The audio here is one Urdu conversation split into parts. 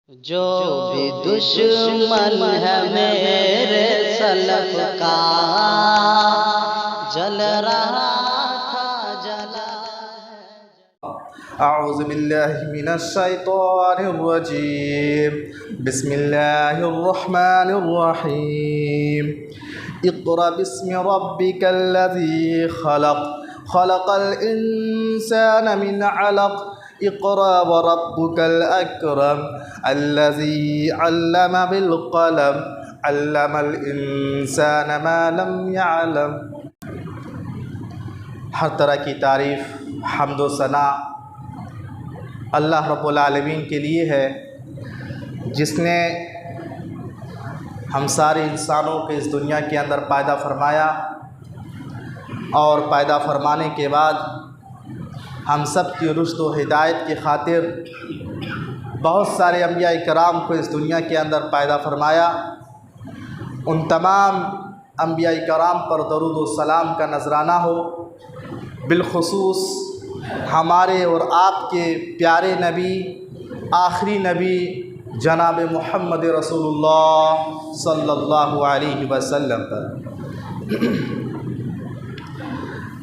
جو بھی دشمن ہے میرے سلف کا جل رہا تھا جلا اعوذ باللہ من الشیطان الرجیم بسم اللہ الرحمن الرحیم اقرأ باسم ربک الذی خلق خلق الانسان من علق اقرأ وربك الأكرم الذي علم بالقلم علم الإنسان ما لم يعلم۔ ہر طرح کی تعریف حمد و ثنا اللہ رب العالمین کے لیے ہے، جس نے ہم سارے انسانوں کو اس دنیا کے اندر پیدا فرمایا اور پیدا فرمانے کے بعد ہم سب کی رشد و ہدایت کی خاطر بہت سارے انبیاء کرام کو اس دنیا کے اندر پیدا فرمایا۔ ان تمام انبیاء کرام پر درود و سلام کا نذرانہ ہو، بالخصوص ہمارے اور آپ کے پیارے نبی، آخری نبی جناب محمد رسول اللہ صلی اللہ علیہ وسلم پر۔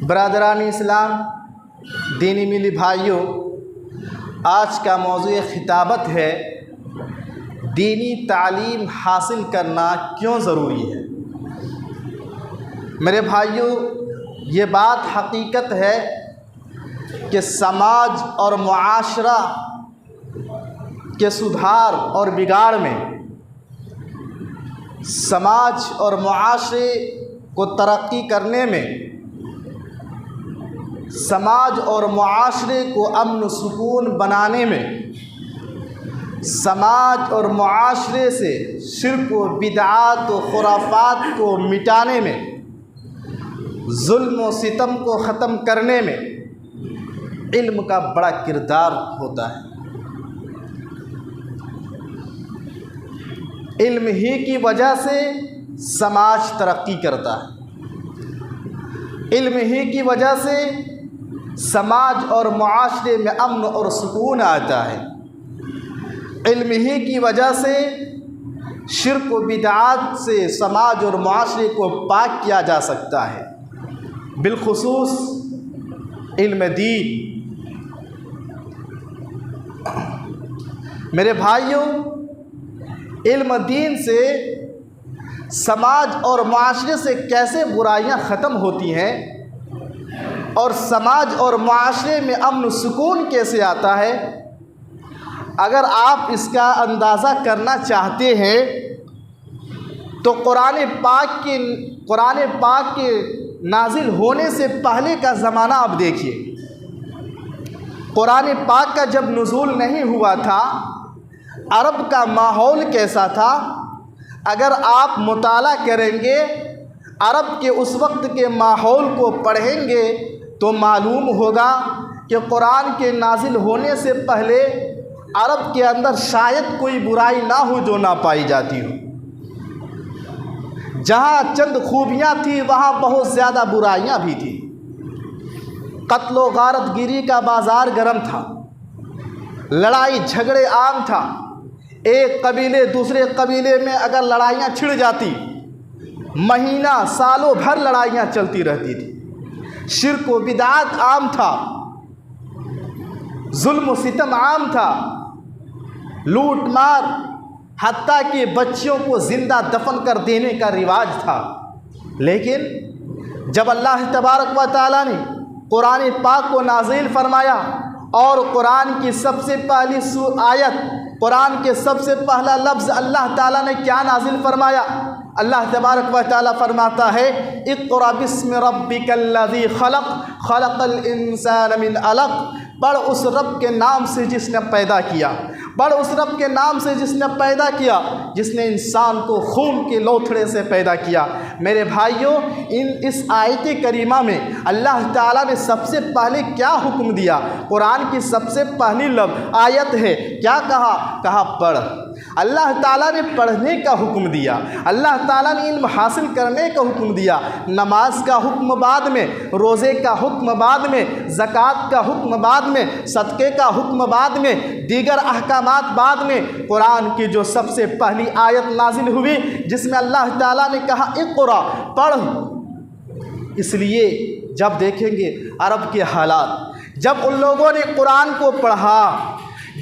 برادران اسلام، دینی ملی بھائیوں، آج کا موضوع خطابت ہے دینی تعلیم حاصل کرنا کیوں ضروری ہے۔ میرے بھائیوں، یہ بات حقیقت ہے کہ سماج اور معاشرہ کے سدھار اور بگاڑ میں، سماج اور معاشرے کو ترقی کرنے میں، سماج اور معاشرے کو امن و سکون بنانے میں، سماج اور معاشرے سے شرک و بدعات و خرافات کو مٹانے میں، ظلم و ستم کو ختم کرنے میں علم کا بڑا کردار ہوتا ہے۔ علم ہی کی وجہ سے سماج ترقی کرتا ہے، علم ہی کی وجہ سے سماج اور معاشرے میں امن اور سکون آتا ہے، علم ہی کی وجہ سے شرک و بدعات سے سماج اور معاشرے کو پاک کیا جا سکتا ہے، بالخصوص علم دین۔ میرے بھائیوں، علم دین سے سماج اور معاشرے سے کیسے برائیاں ختم ہوتی ہیں اور سماج اور معاشرے میں امن و سکون کیسے آتا ہے، اگر آپ اس کا اندازہ کرنا چاہتے ہیں تو قرآن پاک کے نازل ہونے سے پہلے کا زمانہ آپ دیکھیے۔ قرآن پاک کا جب نزول نہیں ہوا تھا، عرب کا ماحول کیسا تھا؟ اگر آپ مطالعہ کریں گے، عرب کے اس وقت کے ماحول کو پڑھیں گے تو معلوم ہوگا کہ قرآن کے نازل ہونے سے پہلے عرب کے اندر شاید کوئی برائی نہ ہو جو نہ پائی جاتی ہو۔ جہاں چند خوبیاں تھیں وہاں بہت زیادہ برائیاں بھی تھیں۔ قتل و غارت گیری کا بازار گرم تھا، لڑائی جھگڑے عام تھا، ایک قبیلے دوسرے قبیلے میں اگر لڑائیاں چھڑ جاتی، مہینہ سالوں بھر لڑائیاں چلتی رہتی تھی، شرک و بدعات عام تھا، ظلم و ستم عام تھا، لوٹ مار، حتیٰ کہ بچیوں کو زندہ دفن کر دینے کا رواج تھا۔ لیکن جب اللہ تبارک و تعالیٰ نے قرآن پاک کو نازل فرمایا اور قرآن کی سب سے پہلی آیت، قرآن کے سب سے پہلا لفظ اللہ تعالیٰ نے کیا نازل فرمایا؟ اللہ تبارک و تعالیٰ فرماتا ہے اقرأ باسم ربک الذی خلق خلق الانسان من علق، پڑھ اس رب کے نام سے جس نے پیدا کیا، پڑھ اس رب کے نام سے جس نے پیدا کیا، جس نے انسان کو خون کے لوتھڑے سے پیدا کیا۔ میرے بھائیوں، اس آیت کریمہ میں اللہ تعالیٰ نے سب سے پہلے کیا حکم دیا؟ قرآن کی سب سے پہلی آیت ہے، کیا کہا پڑھ۔ اللہ تعالیٰ نے پڑھنے کا حکم دیا، اللہ تعالیٰ نے علم حاصل کرنے کا حکم دیا، نماز کا حکم بعد میں، روزے کا حکم بعد میں، زکوٰۃ کا حکم بعد میں، صدقے کا حکم بعد میں، دیگر احکام احکامات بعد میں قرآن کی جو سب سے پہلی آیت نازل ہوئی جس میں اللہ تعالیٰ نے کہا اقرا، پڑھ. اس لیے جب دیکھیں گے عرب کے حالات، جب ان لوگوں نے قرآن کو پڑھا،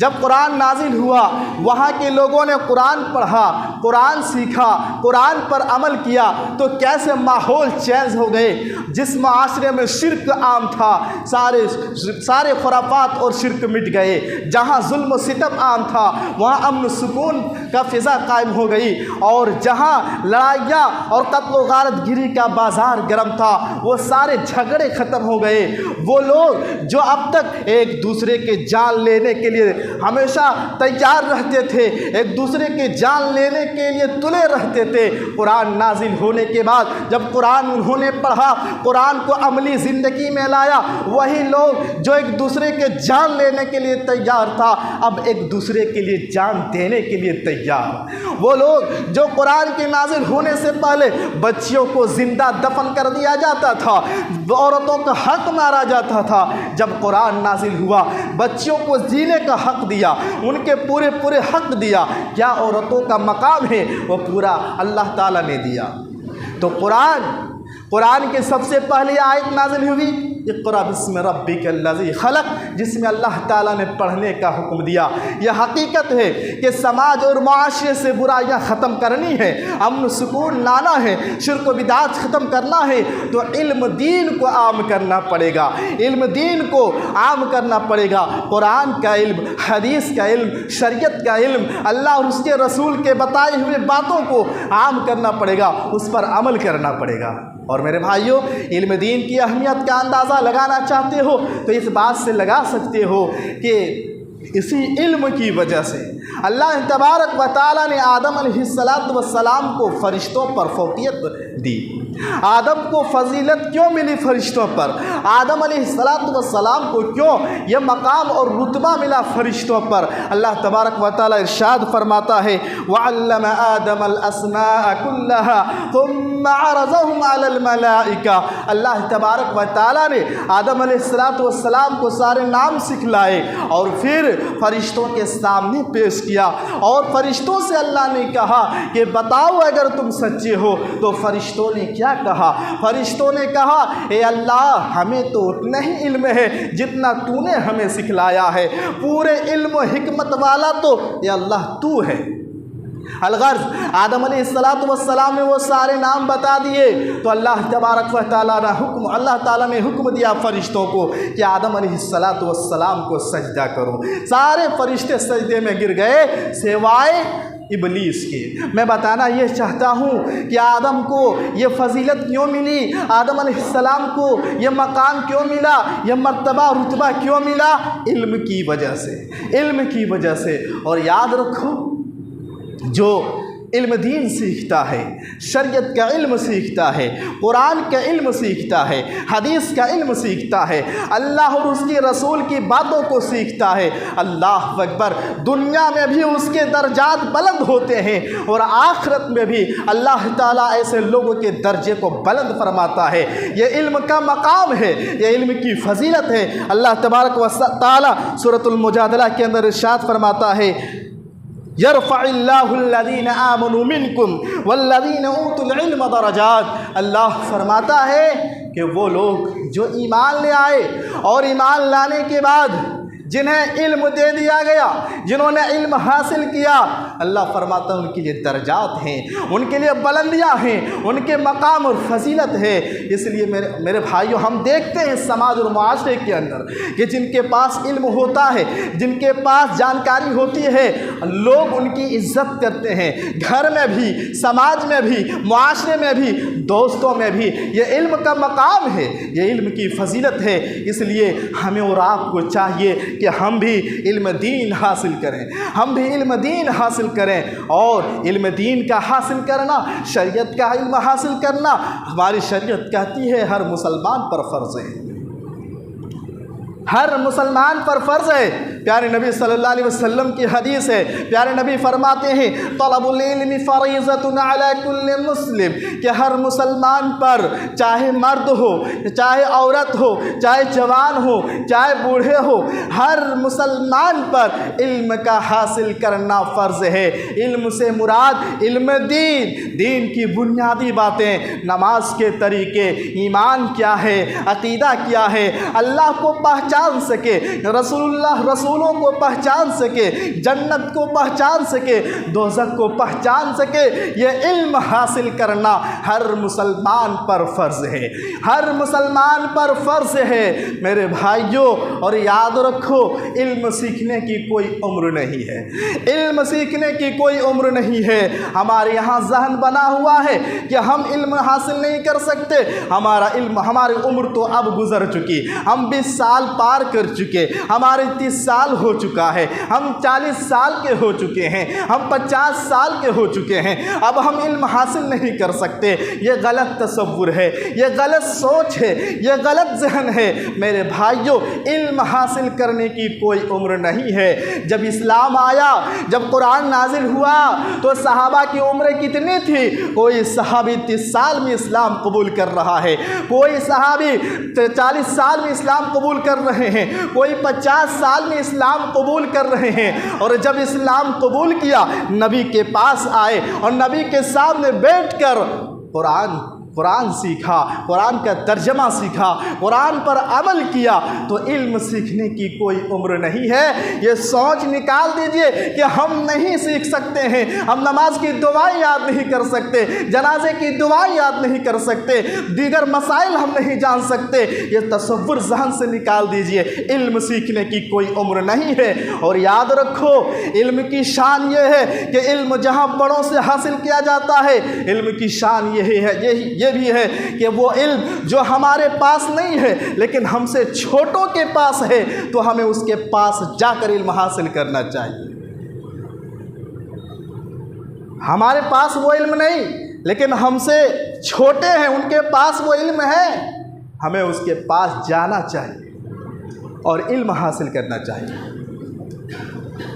جب قرآن نازل ہوا، وہاں کے لوگوں نے قرآن پڑھا، قرآن سیکھا، قرآن پر عمل کیا، تو کیسے ماحول چینج ہو گئے. جس معاشرے میں شرک عام تھا، سارے خرافات اور شرک مٹ گئے. جہاں ظلم و ستم عام تھا، وہاں امن و سکون کا فضا قائم ہو گئی. اور جہاں لڑائیاں اور قتل و غارت گری کا بازار گرم تھا، وہ سارے جھگڑے ختم ہو گئے. وہ لوگ جو اب تک ایک دوسرے کے جان لینے کے لیے ہمیشہ تیار رہتے تھے، ایک دوسرے کے جان لینے کے لیے تلے رہتے تھے، قرآن نازل ہونے کے بعد جب قرآن انہوں نے پڑھا، قرآن کو عملی زندگی میں لایا، وہی لوگ جو ایک دوسرے کے جان لینے کے لیے تیار تھا، اب ایک دوسرے کے لیے جان دینے کے لیے تیار. وہ لوگ جو قرآن کے نازل ہونے سے پہلے بچیوں کو زندہ دفن کر دیا جاتا تھا، عورتوں کا حق مارا جاتا تھا، جب قرآن نازل ہوا بچیوں کو جینے کا حق دیا، ان کے پورے حق دیا. کیا عورتوں کا مقام ہے وہ پورا اللہ تعالیٰ نے دیا. تو قرآن کی سب سے پہلی آیت نازل ہوئی اقرا بسم ربک الذی خلق، جس میں اللہ تعالیٰ نے پڑھنے کا حکم دیا. یہ حقیقت ہے کہ سماج اور معاشرے سے برائیاں ختم کرنی ہے، امن و سکون لانا ہے، شرک و بدعات ختم کرنا ہے، تو علم دین کو عام کرنا پڑے گا. علم دین کو عام کرنا پڑے گا. قرآن کا علم، حدیث کا علم، شریعت کا علم، اللہ اور اس کے رسول کے بتائے ہوئے باتوں کو عام کرنا پڑے گا، اس پر عمل کرنا پڑے گا. اور میرے بھائیوں، علم دین کی اہمیت کا اندازہ لگانا چاہتے ہو تو اس بات سے لگا سکتے ہو کہ اسی علم کی وجہ سے اللہ تبارک و تعالیٰ نے آدم علیہ السلام کو فرشتوں پر فوقیت دی. آدم کو فضیلت کیوں ملی فرشتوں پر؟ آدم علیہ السلام کو کیوں یہ مقام اور رتبہ ملا فرشتوں پر؟ اللہ تبارک و تعالیٰ ارشاد فرماتا ہے وَعَلَّمَ آدَمَ الْأَسْمَاءَ كُلَّهَا ثُمَّ عَرَضَهُمْ عَلَى الْمَلَائِكَةِ. اللہ تبارک و تعالیٰ نے آدم علیہ السلام کو سارے نام سکھلائے اور پھر فرشتوں کے سامنے پیش کیا، اور فرشتوں سے اللہ نے کہا کہ بتاؤ اگر تم سچے ہو. تو فرشتوں نے کیا کہا؟ فرشتوں نے کہا اے اللہ، ہمیں تو اتنا ہی علم ہے جتنا تو نے ہمیں سکھلایا ہے، پورے علم و حکمت والا تو اے اللہ تو ہے. الغرض آدم علیہ السلام نے وہ سارے نام بتا دیے تو اللہ تبارک و تعالیٰ نے حکم دیا فرشتوں کو کہ آدم علیہ السلام کو سجدہ کرو. سارے فرشتے سجدے میں گر گئے سوائے ابلیس کے. میں بتانا یہ چاہتا ہوں کہ آدم کو یہ فضیلت کیوں ملی، آدم علیہ السلام کو یہ مقام کیوں ملا، یہ مرتبہ رتبہ کیوں ملا؟ علم کی وجہ سے، علم کی وجہ سے. اور یاد رکھو، جو علم دین سیکھتا ہے، شریعت کا علم سیکھتا ہے، قرآن کا علم سیکھتا ہے، حدیث کا علم سیکھتا ہے، اللہ اور اس کے رسول کی باتوں کو سیکھتا ہے، اللہ اکبر، دنیا میں بھی اس کے درجات بلند ہوتے ہیں اور آخرت میں بھی اللہ تعالیٰ ایسے لوگوں کے درجے کو بلند فرماتا ہے. یہ علم کا مقام ہے، یہ علم کی فضیلت ہے. اللہ تبارک و تعالیٰ سورۃ المجادلہ کے اندر ارشاد فرماتا ہے یرفع اللہ الذین آمنوا منکم والذین اوتوا العلم درجات. اللہ فرماتا ہے کہ وہ لوگ جو ایمان لے آئے اور ایمان لانے کے بعد جنہیں علم دے دیا گیا، جنہوں نے علم حاصل کیا، اللہ فرماتا ہے ان کے لیے درجات ہیں، ان کے لیے بلندیاں ہیں، ان کے مقام اور فضیلت ہے. اس لیے میرے بھائیوں، ہم دیکھتے ہیں سماج اور معاشرے کے اندر کہ جن کے پاس علم ہوتا ہے، جن کے پاس جانکاری ہوتی ہے، لوگ ان کی عزت کرتے ہیں، گھر میں بھی، سماج میں بھی، معاشرے میں بھی، دوستوں میں بھی. یہ علم کا مقام ہے، یہ علم کی فضیلت ہے. اس لیے ہمیں اور آپ کو چاہیے کہ ہم بھی علم دین حاصل کریں، ہم بھی علم دین حاصل کریں. اور علم دین کا حاصل کرنا، شریعت کا علم حاصل کرنا، ہماری شریعت کہتی ہے ہر مسلمان پر فرض ہے. ہر مسلمان پر فرض ہے۔ پیارے نبی صلی اللہ علیہ وسلم کی حدیث ہے، پیارے نبی فرماتے ہیں طلب العلم فریضۃ علی کل مسلم، کہ ہر مسلمان پر چاہے مرد ہو چاہے عورت ہو چاہے جوان ہو چاہے بوڑھے ہو، ہر مسلمان پر علم کا حاصل کرنا فرض ہے۔ علم سے مراد علم دین کی بنیادی باتیں، نماز کے طریقے، ایمان کیا ہے، عقیدہ کیا ہے، اللہ کو پہچان سکے، رسولوں کو پہچان سکے، جنت کو پہچان سکے، دوزخ کو پہچان سکے، یہ علم حاصل کرنا ہر مسلمان پر فرض ہے، ہر مسلمان پر فرض ہے میرے بھائیوں۔ اور یاد رکھو علم سیکھنے کی کوئی عمر نہیں ہے، علم سیکھنے کی کوئی عمر نہیں ہے۔ ہمارے یہاں ذہن بنا ہوا ہے کہ ہم علم حاصل نہیں کر سکتے، ہماری عمر تو اب گزر چکی، ہم 20 سال پار کر چکے، ہمارے 30 سال ہو چکا ہے، ہم 40 سال کے ہو چکے ہیں، ہم 50 سال کے ہو چکے ہیں، اب ہم علم حاصل نہیں کر سکتے۔ یہ غلط تصور ہے، یہ غلط سوچ ہے، یہ غلط ذہن ہے میرے بھائیوں۔ علم حاصل کرنے کی کوئی عمر نہیں ہے۔ جب اسلام آیا، جب قرآن نازل ہوا تو صحابہ کی عمریں کتنی تھی؟ کوئی صحابی 30 سال میں اسلام قبول کر رہا ہے، کوئی صحابی 40 سال میں اسلام قبول کر رہے ہیں، کوئی 50 سال میں اسلام قبول کر رہے ہیں۔ اور جب اسلام قبول کیا، نبی کے پاس آئے اور نبی کے سامنے بیٹھ کر قرآن سیکھا، قرآن کا ترجمہ سیکھا، قرآن پر عمل کیا، تو علم سیکھنے کی کوئی عمر نہیں ہے۔ یہ سوچ نکال دیجئے کہ ہم نہیں سیکھ سکتے ہیں، ہم نماز کی دعائیں یاد نہیں کر سکتے، جنازے کی دعائیں یاد نہیں کر سکتے، دیگر مسائل ہم نہیں جان سکتے، یہ تصور ذہن سے نکال دیجئے۔ علم سیکھنے کی کوئی عمر نہیں ہے۔ اور یاد رکھو علم کی شان یہ ہے کہ علم جہاں بڑوں سے حاصل کیا جاتا ہے، علم کی شان یہ بھی ہے کہ وہ علم جو ہمارے پاس نہیں ہے لیکن ہم سے چھوٹوں کے پاس ہے، تو ہمیں اس کے پاس جا کر علم حاصل کرنا چاہیے۔ ہمارے پاس وہ علم نہیں لیکن ہم سے چھوٹے ہیں، ان کے پاس وہ علم ہے، ہمیں اس کے پاس جانا چاہیے اور علم حاصل کرنا چاہیے۔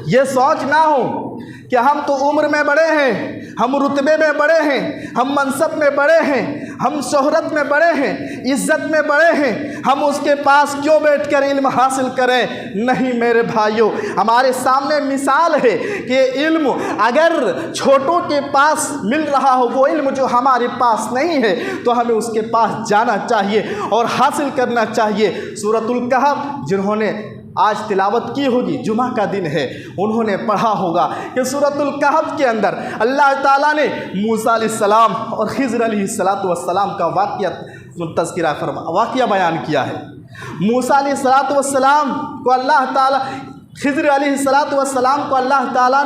یہ سوچ نہ ہو کہ ہم تو عمر میں بڑے ہیں، ہم رتبے میں بڑے ہیں، ہم منصب میں بڑے ہیں، ہم شہرت میں بڑے ہیں، عزت میں بڑے ہیں، ہم اس کے پاس کیوں بیٹھ کر علم حاصل کریں؟ نہیں میرے بھائیوں، ہمارے سامنے مثال ہے کہ علم اگر چھوٹوں کے پاس مل رہا ہو، وہ علم جو ہمارے پاس نہیں ہے، تو ہمیں اس کے پاس جانا چاہیے اور حاصل کرنا چاہیے۔ سورۃ الکہف جنہوں نے آج تلاوت کی ہوگی، جمعہ کا دن ہے، انہوں نے پڑھا ہوگا کہ سورۃ الکہف کے اندر اللہ تعالیٰ نے موسیٰ علیہ السلام اور خضر علیہ السلام کا واقعہ بیان کیا ہے۔ موسیٰ علیہ السلام کو اللہ تعالیٰ، خضر علیہ السلام کو اللہ تعالیٰ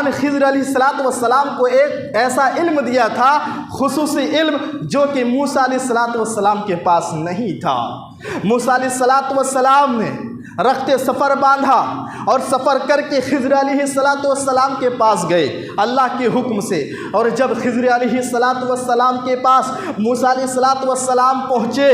نے خضر علیہ السلام کو ایک ایسا علم دیا تھا، خصوصی علم جو کہ موسیٰ علیہ السلام کے پاس نہیں تھا۔ موسیٰ علیہ السلام نے رخت سفر باندھا اور سفر کر کے خضر علیہ السلام کے پاس گئے اللہ کے حکم سے، اور جب خضر علیہ السلام کے پاس موسیٰ علیہ السلام پہنچے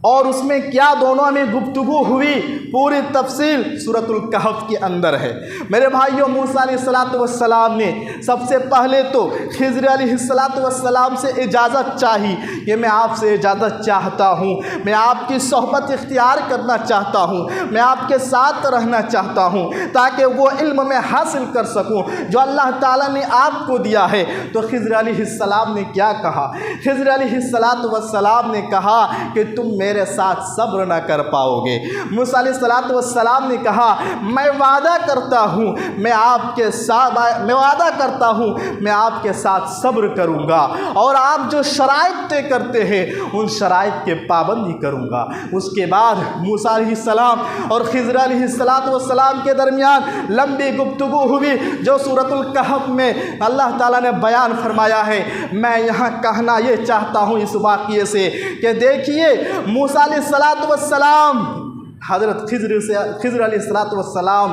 اور اس میں کیا دونوں میں گفتگو ہوئی، پوری تفصیل سورۃ الکہف کے اندر ہے۔ میرے بھائیوں، موسیٰ علیہ السلام نے سب سے پہلے تو خضر علیہ السلام سے اجازت چاہی کہ میں آپ سے اجازت چاہتا ہوں، میں آپ کی صحبت اختیار کرنا چاہتا ہوں، میں آپ کے ساتھ رہنا چاہتا ہوں تاکہ وہ علم میں حاصل کر سکوں جو اللہ تعالیٰ نے آپ کو دیا ہے۔ تو خضر علیہ السلام نے کیا کہا؟ خضر علیہ السلام نے کہا کہ تم میرے ساتھ صبر نہ کر پاؤ گے۔ موسیٰ علیہ السلام نے کہا میں وعدہ کرتا ہوں میں آپ کے ساتھ صبر کروں گا، اور آپ جو شرائط طے کرتے ہیں ان شرائط کے پابندی کروں گا۔ اس کے بعد موسیٰ علیہ السلام اور خضر علیہ السلام کے درمیان لمبی گفتگو ہوئی جو سورۃ الکہف میں اللہ تعالیٰ نے بیان فرمایا ہے۔ میں یہاں کہنا یہ چاہتا ہوں اس واقعے سے کہ دیکھیے موسیٰ علیہ السلام حضرت خضر علیہ السلام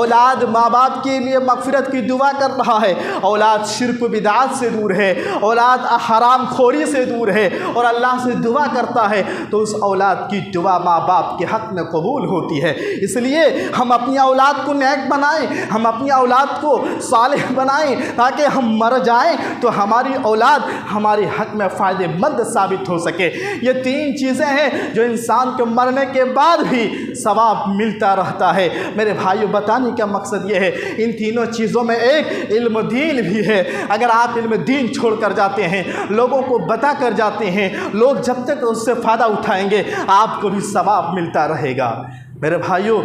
اولاد ماں باپ کے لیے مغفرت کی دعا کر رہا ہے، اولاد شرک و بدعات سے دور ہے، اولاد حرام خوری سے دور ہے اور اللہ سے دعا کرتا ہے، تو اس اولاد کی دعا ماں باپ کے حق میں قبول ہوتی ہے۔ اس لیے ہم اپنی اولاد کو نیک بنائیں، ہم اپنی اولاد کو صالح بنائیں، تاکہ ہم مر جائیں تو ہماری اولاد ہمارے حق میں فائدہ مند ثابت ہو سکے۔ یہ 3 چیزیں ہیں جو انسان کے مرنے کے بعد بھی ثواب ملتا رہتا ہے۔ میرے بھائیو، بتانے کا مقصد یہ ہے، ان تینوں چیزوں میں ایک علم دین بھی ہے۔ اگر آپ علم دین چھوڑ کر جاتے ہیں، لوگوں کو بتا کر جاتے ہیں، لوگ جب تک اس سے فائدہ اٹھائیں گے آپ کو بھی ثواب ملتا رہے گا۔ میرے بھائیو،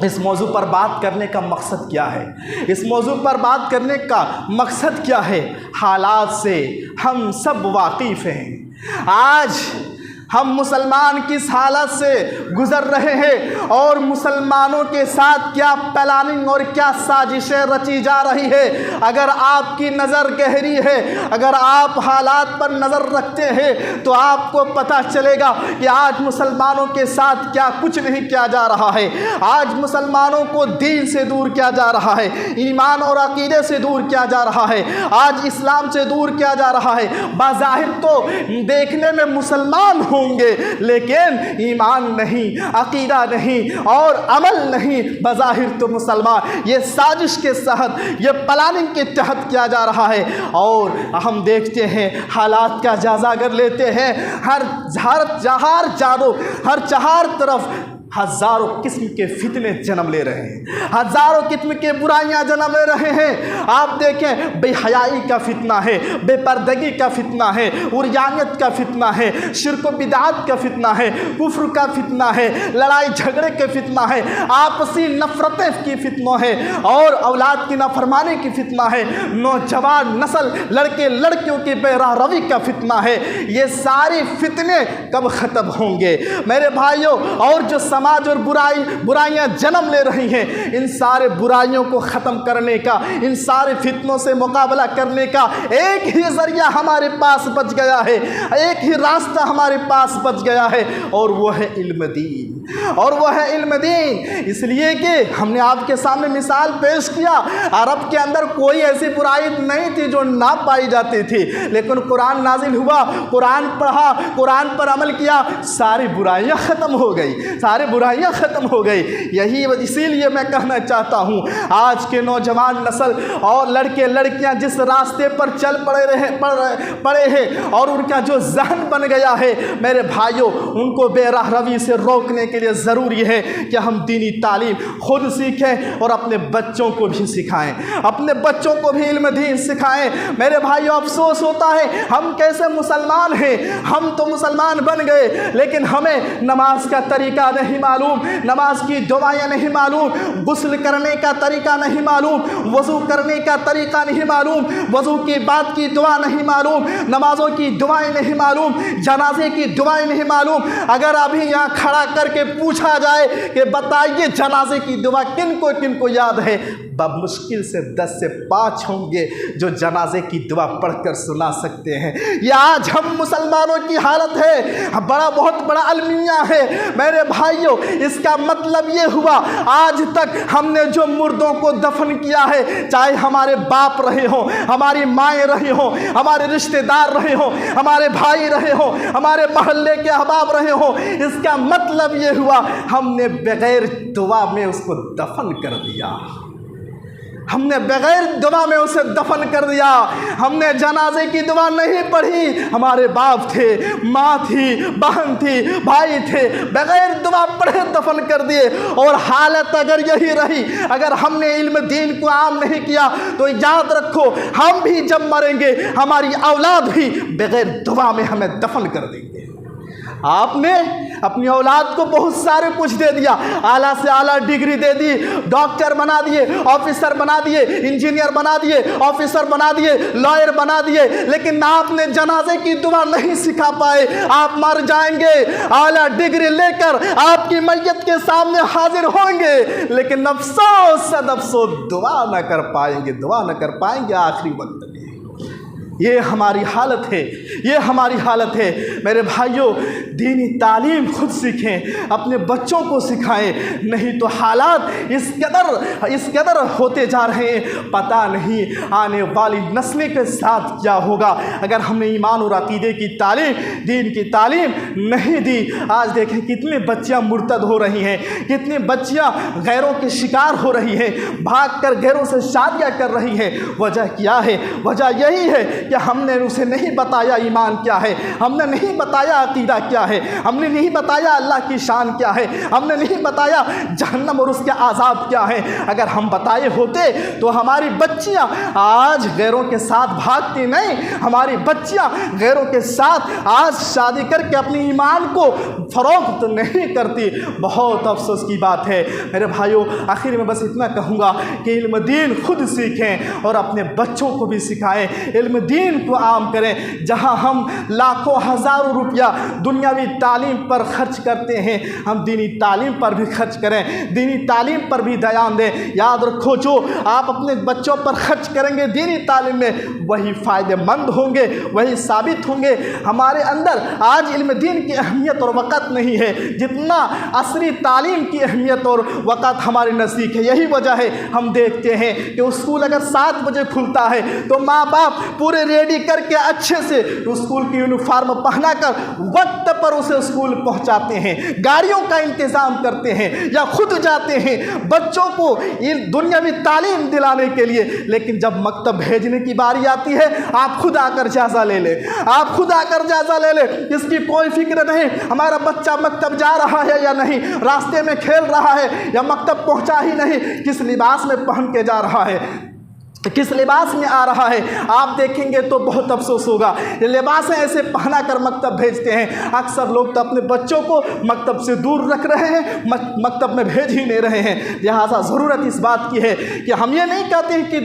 اس موضوع پر بات کرنے کا مقصد کیا ہے؟ اس موضوع پر بات کرنے کا مقصد کیا ہے؟ حالات سے ہم سب واقف ہیں۔ آج ہم مسلمان کس حالت سے گزر رہے ہیں اور مسلمانوں کے ساتھ کیا پلاننگ اور کیا سازشیں رچی جا رہی ہے، اگر آپ کی نظر گہری ہے، اگر آپ حالات پر نظر رکھتے ہیں تو آپ کو پتہ چلے گا کہ آج مسلمانوں کے ساتھ کیا کچھ نہیں کیا جا رہا ہے۔ آج مسلمانوں کو دین سے دور کیا جا رہا ہے، ایمان اور عقیدے سے دور کیا جا رہا ہے، آج اسلام سے دور کیا جا رہا ہے۔ بظاہر تو دیکھنے میں مسلمان ہوں گے لیکن ایمان نہیں، عقیدہ نہیں اور عمل نہیں، بظاہر تو مسلمان۔ یہ سازش کے تحت، یہ پلاننگ کے تحت کیا جا رہا ہے، اور ہم دیکھتے ہیں، حالات کا جائزہ اگر لیتے ہیں، ہر چہار طرف ہزاروں قسم کے فتنے جنم لے رہے ہیں، ہزاروں قسم کے برائیاں جنم لے رہے ہیں۔ آپ دیکھیں، بے حیائی کا فتنہ ہے، بے پردگی کا فتنہ ہے، عریانیت کا فتنہ ہے، شرک و بدعات کا فتنہ ہے، کفر کا فتنہ ہے، لڑائی جھگڑے کا فتنہ ہے، آپسی نفرتیں کی فتنہ ہے، اور اولاد کی نافرمانی کی فتنہ ہے، نوجوان نسل لڑکے لڑکیوں کی بے راہ روی کا فتنہ ہے۔ یہ ساری فتنے کب ختم ہوں گے میرے بھائیوں؟ اور جو سماج اور برائیاں جنم لے رہی ہیں، ان سارے برائیوں کو ختم کرنے کا، ان سارے فتنوں سے مقابلہ کرنے کا ایک ہی ذریعہ ہمارے پاس بچ گیا ہے، ایک ہی راستہ ہمارے پاس بچ گیا ہے، اور وہ ہے علم دین، اور وہ ہے علم دین۔ اس لیے کہ ہم نے آپ کے سامنے مثال پیش کیا، عرب کے اندر کوئی ایسی برائی نہیں تھی جو نہ پائی جاتی تھی، لیکن قرآن نازل ہوا، قرآن پڑھا، قرآن پر عمل کیا، ساری برائیاں ختم ہو گئی، سارے برائیاں ختم ہو گئی۔ اسی لیے میں کہنا چاہتا ہوں، آج کے نوجوان نسل اور لڑکے لڑکیاں جس راستے پر چل پڑے ہیں اور ان کا جو ذہن بن گیا ہے، میرے بھائیوں، ان کو بے راہ روی سے روکنے کے لیے ضروری ہے کہ ہم دینی تعلیم خود سیکھیں اور اپنے بچوں کو بھی سکھائیں، اپنے بچوں کو بھی علم دین سکھائیں۔ میرے بھائیوں، افسوس ہوتا ہے، ہم کیسے مسلمان ہیں، ہم تو مسلمان بن گئے لیکن ہمیں نماز کا طریقہ نہیں معلوم، نماز کی دعائیں نہیں معلوم، غسل کرنے کا طریقہ نہیں معلوم، وضو کرنے کا طریقہ نہیں معلوم، وضو کے بعد کی دعا نہیں معلوم، نمازوں کی دعائیں نہیں معلوم، جنازے کی دعائیں نہیں معلوم۔ اگر ابھی یہاں کھڑا کر کے پوچھا جائے کہ بتائیے جنازے کی دعا کن کو یاد ہے، بمشکل سے 10 سے 5 ہوں گے جو جنازے کی دعا پڑھ کر سنا سکتے ہیں۔ یہ آج ہم مسلمانوں کی حالت ہے، بہت بڑا المیہ ہے میرے بھائیوں۔ اس کا مطلب یہ ہوا، آج تک ہم نے جو مردوں کو دفن کیا ہے، چاہے ہمارے باپ رہے ہوں، ہماری مائیں رہی ہوں، ہمارے رشتہ دار رہے ہوں، ہمارے بھائی رہے ہوں، ہمارے محلے کے احباب رہے ہوں، اس کا مطلب یہ ہوا ہم نے بغیر دعا میں اس کو دفن کر دیا، ہم نے بغیر دعا میں اسے دفن کر دیا، ہم نے جنازے کی دعا نہیں پڑھی، ہمارے باپ تھے، ماں تھی، بہن تھی، بھائی تھے، بغیر دعا پڑھے دفن کر دیے۔ اور حالت اگر یہی رہی، اگر ہم نے علم دین کو عام نہیں کیا تو یاد رکھو ہم بھی جب مریں گے ہماری اولاد بھی بغیر دعا میں ہمیں دفن کر دیں گے۔ آپ نے اپنی اولاد کو بہت سارے کچھ دے دیا، اعلیٰ سے اعلیٰ ڈگری دے دی، ڈاکٹر بنا دیے، آفیسر بنا دیے، انجینئر بنا دیے، آفیسر بنا دیے، لائر بنا دیے، لیکن آپ نے جنازے کی دعا نہیں سکھا پائے۔ آپ مر جائیں گے، اعلیٰ ڈگری لے کر آپ کی میت کے سامنے حاضر ہوں گے، لیکن افسوس صد افسوس دعا نہ کر پائیں گے، دعا نہ کر پائیں گے آخری وقت میں۔ یہ ہماری حالت ہے، یہ ہماری حالت ہے۔ میرے بھائیوں، دینی تعلیم خود سیکھیں، اپنے بچوں کو سکھائیں، نہیں تو حالات اس قدر ہوتے جا رہے ہیں، پتہ نہیں آنے والی نسلیں کے ساتھ کیا ہوگا اگر ہم نے ایمان اور عقیدے کی تعلیم، دین کی تعلیم نہیں دی۔ آج دیکھیں کتنے بچیاں مرتد ہو رہی ہیں، کتنی بچیاں غیروں کے شکار ہو رہی ہیں، بھاگ کر غیروں سے شادیاں کر رہی ہیں۔ وجہ کیا ہے؟ وجہ یہی ہے کہ ہم نے اسے نہیں بتایا ایمان کیا ہے، ہم نے نہیں بتایا عقیدہ کیا ہے، ہم نے نہیں بتایا اللہ کی شان کیا ہے، ہم نے نہیں بتایا جہنم اور اس کے عذاب کیا ہے۔ اگر ہم بتائے ہوتے تو ہماری بچیاں آج غیروں کے ساتھ بھاگتی نہیں، ہماری بچیاں غیروں کے ساتھ آج شادی کر کے اپنی ایمان کو فروخت نہیں کرتی۔ بہت افسوس کی بات ہے میرے بھائیوں۔ آخر میں بس اتنا کہوں گا کہ علم دین خود سیکھیں اور اپنے بچوں کو بھی سکھائیں، علم دین کو عام کریں۔ جہاں ہم لاکھوں ہزاروں روپیہ دنیاوی تعلیم پر خرچ کرتے ہیں، ہم دینی تعلیم پر بھی خرچ کریں، دینی تعلیم پر بھی دھیان دیں۔ یاد رکھو، جو آپ اپنے بچوں پر خرچ کریں گے دینی تعلیم میں، وہی فائدہ مند ہوں گے، وہی ثابت ہوں گے۔ ہمارے اندر آج علم دین کی اہمیت اور وقت نہیں ہے جتنا عصری تعلیم کی اہمیت اور وقت ہمارے نزدیک ہے۔ یہی وجہ ہے ہم دیکھتے ہیں کہ اسکول اگر 7 بجے کھلتا ہے تو ماں باپ پورے ریڈی کر کے اچھے سے اسکول کی یونیفارم پہنا کر وقت پر اسے اسکول پہنچاتے ہیں، گاڑیوں کا انتظام کرتے ہیں یا خود جاتے ہیں بچوں کو دنیاوی تعلیم دلانے کے لیے۔ لیکن جب مکتب بھیجنے کی باری آتی ہے، آپ خود آ کر جائزہ لے لیں، آپ خود آ کر جائزہ لے لیں، اس کی کوئی فکر نہیں ہمارا بچہ مکتب جا رہا ہے یا نہیں، راستے میں کھیل رہا ہے یا مکتب پہنچا ہی نہیں، کس لباس میں پہن کے جا رہا ہے، کس لباس میں آ رہا ہے۔ آپ دیکھیں گے تو بہت افسوس ہوگا، یہ لباسیں ایسے پہنا کر مکتب بھیجتے ہیں۔ اکثر لوگ تو اپنے بچوں کو مکتب سے دور رکھ رہے ہیں، مکتب میں بھیج ہی نہیں رہے ہیں۔ لہٰذا ضرورت اس بات کی ہے کہ ہم یہ نہیں کہتے ہیں کہ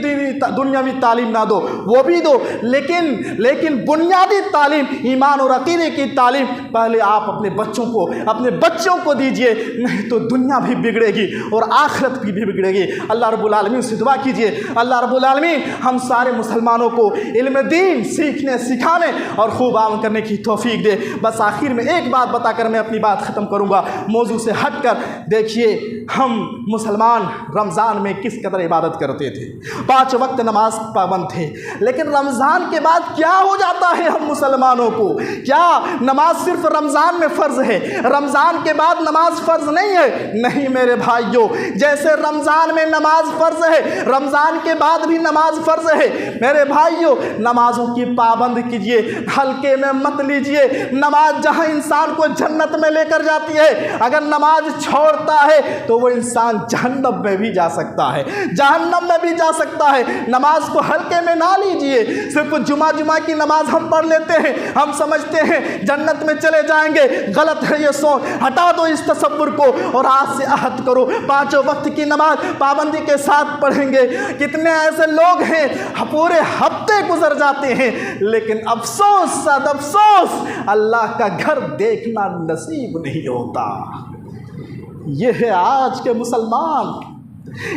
دنیاوی تعلیم نہ دو، وہ بھی دو، لیکن بنیادی تعلیم، ایمان اور عقیدے کی تعلیم پہلے آپ اپنے بچوں کو دیجئے، نہیں تو دنیا بھی بگڑے گی اور آخرت بھی بگڑے گی۔ اللہ رب العالمین سے دعا کیجئے، اللہ رب العالمین ہم سارے مسلمانوں کو علم دین سیکھنے، سکھانے اور خوب عام کرنے کی توفیق دے۔ بس آخر میں ایک بات بتا کر میں اپنی بات ختم کروں گا، موضوع سے ہٹ کر۔ دیکھیے ہم مسلمان رمضان میں کس قدر عبادت کرتے تھے، 5 وقت نماز پابند تھے، لیکن رمضان کے بعد کیا ہو جاتا ہے ہم مسلمانوں کو؟ کیا نماز صرف رمضان میں فرض ہے، رمضان کے بعد نماز فرض نہیں ہے؟ نہیں میرے بھائیوں، جیسے رمضان میں نماز فرض ہے، رمضان کے بعد بھی نماز فرض ہے۔ میرے بھائیوں، نمازوں کی پابند کیجئے، ہلکے میں مت لیجئے۔ نماز جہاں انسان کو جنت میں لے کر جاتی ہے، اگر نماز چھوڑتا ہے تو وہ انسان جہنم میں بھی جا سکتا ہے، جہنم میں بھی جا سکتا ہے۔ نماز کو ہلکے میں نہ لیجئے۔ صرف جمعہ کی نماز ہم پڑھ لیتے ہیں، ہم سمجھتے ہیں جنت میں چلے جائیں گے، غلط ہے یہ سوچ۔ ہٹا دو اس تصور کو اور آج سے عہد کرو 5 وقت کی نماز پابندی کے ساتھ پڑھیں گے۔ کتنے ایسے لوگ ہیں پورے ہفتے گزر جاتے ہیں، لیکن افسوس صد افسوس اللہ کا گھر دیکھنا نصیب نہیں ہوتا۔ یہ ہے آج کے مسلمان،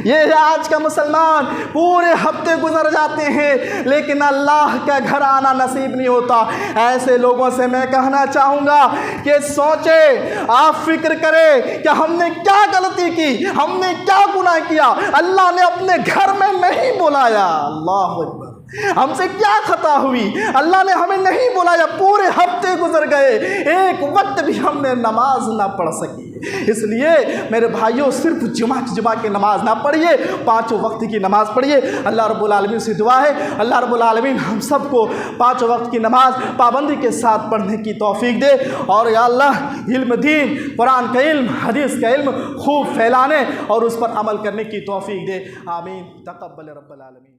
یہ ہے آج کا مسلمان، پورے ہفتے گزر جاتے ہیں لیکن اللہ کا گھر آنا نصیب نہیں ہوتا۔ ایسے لوگوں سے میں کہنا چاہوں گا کہ سوچیں، آپ فکر کریں کہ ہم نے کیا غلطی کی، ہم نے کیا گناہ کیا، اللہ نے اپنے گھر میں نہیں بلایا۔ اللہ اکبر، ہم سے کیا خطا ہوئی، اللہ نے ہمیں نہیں بلایا، پورے ہفتے گزر گئے، ایک وقت بھی ہم نے نماز نہ پڑھ سکی۔ اس لیے میرے بھائیوں، صرف جمعہ کی نماز نہ پڑھیے، 5 وقت کی نماز پڑھیے۔ اللہ رب العالمین سے دعا ہے اللہ رب العالمین ہم سب کو 5 وقت کی نماز پابندی کے ساتھ پڑھنے کی توفیق دے، اور یا اللہ علم دین، قرآن کا علم، حدیث کا علم خوب پھیلانے اور اس پر عمل کرنے کی توفیق دے۔ آمین۔ تقبل رب العالمین۔